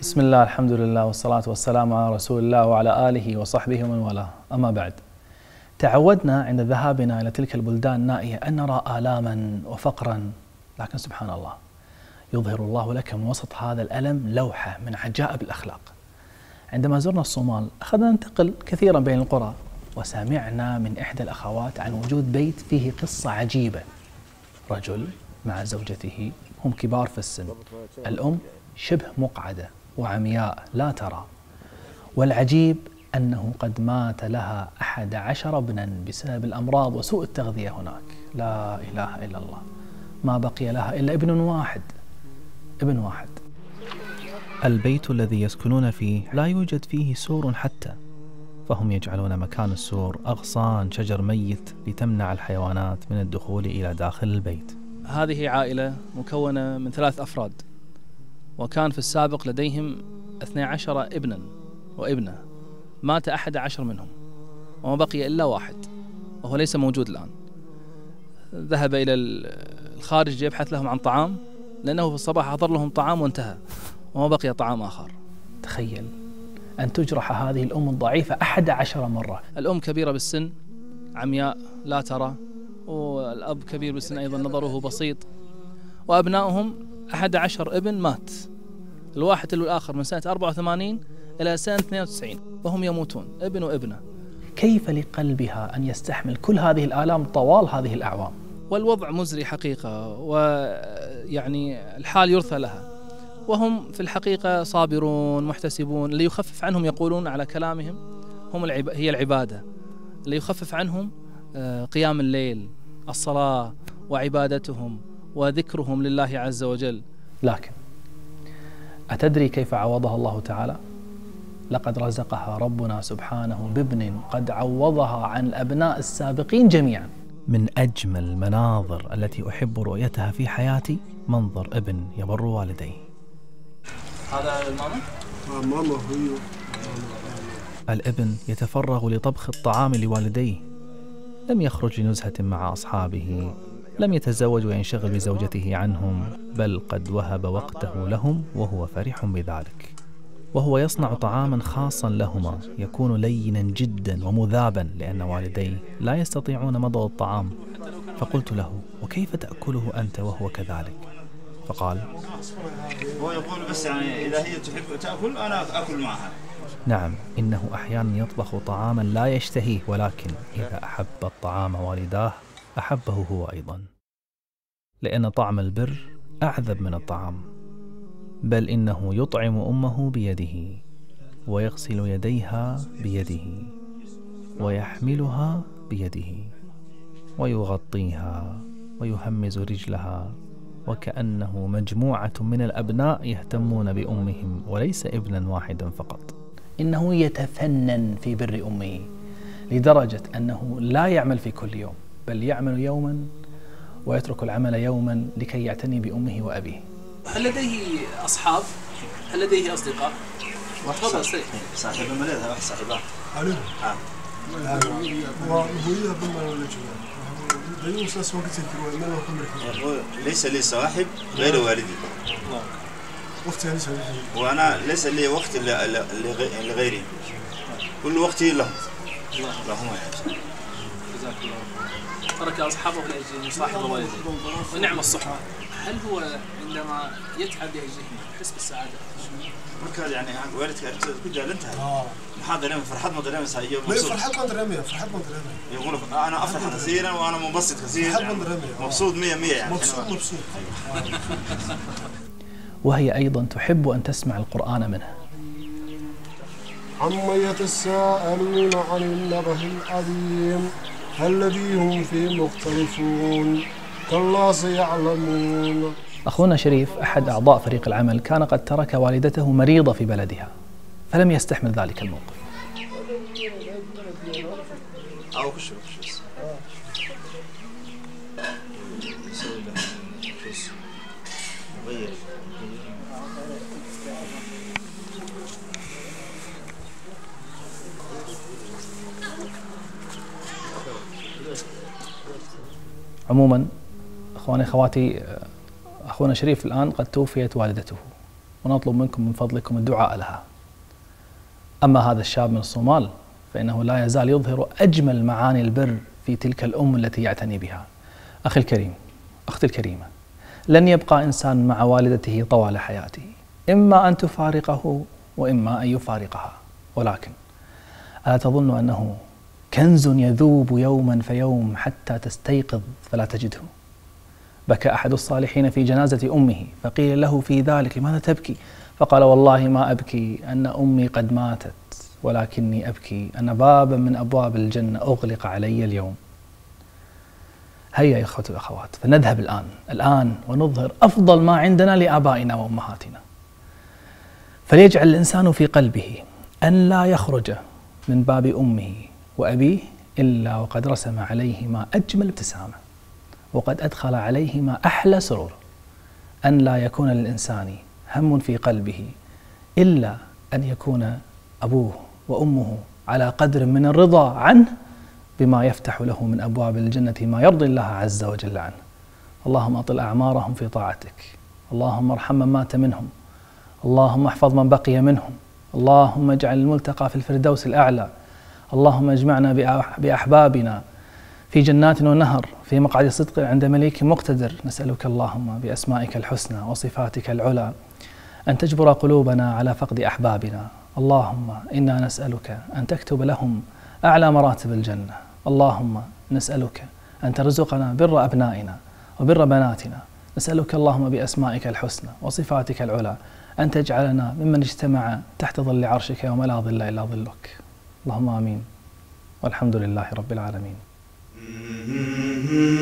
بسم الله، الحمد لله، والصلاة والسلام على رسول الله وعلى آله وصحبه ومن والاه. أما بعد، تعودنا عند ذهابنا إلى تلك البلدان النائية أن نرى آلاما وفقرا، لكن سبحان الله يظهر الله لك من وسط هذا الألم لوحة من عجائب الأخلاق. عندما زرنا الصومال أخذنا ننتقل كثيرا بين القرى، وسمعنا من إحدى الأخوات عن وجود بيت فيه قصة عجيبة. رجل مع زوجته، هم كبار في السن، الأم شبه مقعدة وعمياء لا ترى، والعجيب أنه قد مات لها 11 ابنا بسبب الأمراض وسوء التغذية هناك. لا إله إلا الله، ما بقي لها إلا ابن واحد. البيت الذي يسكنون فيه لا يوجد فيه سور حتى، فهم يجعلون مكان السور أغصان شجر ميت لتمنع الحيوانات من الدخول إلى داخل البيت. هذه عائلة مكونة من 3 أفراد، وكان في السابق لديهم 12 ابنا وابنة، مات 11 منهم وما بقي إلا واحد، وهو ليس موجود الآن. ذهب إلى الخارج يبحث لهم عن طعام، لأنه في الصباح حضر لهم طعام وانتهى وما بقي طعام آخر. تخيل أن تجرح هذه الأم الضعيفة 11 مرة. الأم كبيرة بالسن، عمياء لا ترى، والأب كبير بالسن أيضا، نظره بسيط، وأبنائهم 11 ابن مات، الواحد تلو الآخر من سنة 84 إلى سنة 92 وهم يموتون ابن وابنة. كيف لقلبها أن يستحمل كل هذه الآلام طوال هذه الأعوام؟ والوضع مزري حقيقة، ويعني الحال يرثى لها، وهم في الحقيقة صابرون محتسبون. اللي يخفف عنهم يقولون على كلامهم هي العبادة، اللي يخفف عنهم قيام الليل، الصلاة وعبادتهم وذكرهم لله عز وجل. لكن أتدري كيف عوضها الله تعالى؟ لقد رزقها ربنا سبحانه بابن قد عوضها عن الأبناء السابقين جميعا. من أجمل المناظر التي أحب رؤيتها في حياتي منظر ابن يبر والديه. هذا ماما؟ ماما هي. الابن يتفرغ لطبخ الطعام لوالديه، لم يخرج لنزهة مع أصحابه، لم يتزوج وينشغل بزوجته عنهم، بل قد وهب وقته لهم وهو فرح بذلك. وهو يصنع طعاما خاصا لهما يكون لينا جدا ومذابا، لأن والديه لا يستطيعون مضغ الطعام. فقلت له: وكيف تأكله أنت وهو كذلك؟ فقال: هو يقول بس يعني إذا هي تحب تأكل أنا أكل معها. نعم، إنه أحيانا يطبخ طعاما لا يشتهيه، ولكن إذا أحب الطعام والداه أحبه هو أيضا، لأن طعم البر أعذب من الطعام. بل إنه يطعم أمه بيده، ويغسل يديها بيده، ويحملها بيده، ويغطيها، ويهمز رجلها، وكأنه مجموعة من الأبناء يهتمون بأمهم وليس ابنا واحدا فقط. إنه يتفنن في بر أمه لدرجة أنه لا يعمل في كل يوم، بل يعمل يوما ويترك العمل يوما لكي يعتني بأمه وأبيه. هل لديه أصحاب؟ هل لديه أصدقاء؟ تفضل سيد. صاحب الملذ، واحد صاحبه. عليه. ليس لي صاحب غير والدي. وأنا ليس لي وقت لغيري، كل وقتي لهم. اللهم يعني. جزاك الله. ترك أصحابه لأجل يصاحب والديه، ونعم الصحبة. هل هو عندما يتعب يجزيهم يحس بالسعادة؟ مركز يعني والدك كل جال انتهى. محاضر يوم فرحات ما دريمة سايق. فرحات ما دريمة. يقول أنا أفرح كثيرا وأنا منبسط كثير. مبسوط 100 يعني. مبسوط. وهي أيضا تحب أن تسمع القرآن منه. عما يتساءلون عن النبأ العظيم الذي هم فيه مختلفون كلا سيعلمون. أخونا شريف أحد أعضاء فريق العمل كان قد ترك والدته مريضة في بلدها، فلم يستحمل ذلك الموقف. عموما أخواني أخواتي، أخونا شريف الآن قد توفيت والدته، ونطلب منكم من فضلكم الدعاء لها. أما هذا الشاب من الصومال فإنه لا يزال يظهر أجمل معاني البر في تلك الأم التي يعتني بها. أخي الكريم، أختي الكريمة، لن يبقى إنسان مع والدته طوال حياته، إما أن تفارقه وإما أن يفارقها، ولكن ألا تظن أنه كنز يذوب يوما فيوم حتى تستيقظ فلا تجده؟ بكى أحد الصالحين في جنازة أمه فقيل له في ذلك: لماذا تبكي؟ فقال: والله ما أبكي أن أمي قد ماتت، ولكني أبكي أن بابا من أبواب الجنة أغلق علي اليوم. هيا يا إخوة الأخوات، فنذهب الآن ونظهر أفضل ما عندنا لآبائنا وأمهاتنا. فليجعل الإنسان في قلبه أن لا يخرج من باب أمه وأبيه إلا وقد رسم عليهما أجمل ابتسامة، وقد أدخل عليهما أحلى سرور. أن لا يكون للإنسان هم في قلبه إلا أن يكون أبوه وأمه على قدر من الرضا عنه بما يفتح له من أبواب الجنة ما يرضي الله عز وجل عنه. اللهم أطل أعمارهم في طاعتك، اللهم ارحم من مات منهم، اللهم احفظ من بقي منهم، اللهم اجعل الملتقى في الفردوس الأعلى، اللهم اجمعنا بأحبابنا في جنات ونهر في مقعد صدق عند مليك مقتدر. نسألك اللهم بأسمائك الحسنى وصفاتك العلى أن تجبر قلوبنا على فقد أحبابنا. اللهم إنا نسألك أن تكتب لهم أعلى مراتب الجنة. اللهم نسألك أن ترزقنا بر أبنائنا وبر بناتنا. نسألك اللهم بأسمائك الحسنى وصفاتك العلى أن تجعلنا ممن اجتمع تحت ظل عرشك يوم لا ظل إلا ظلك. اللهم آمين، والحمد لله رب العالمين.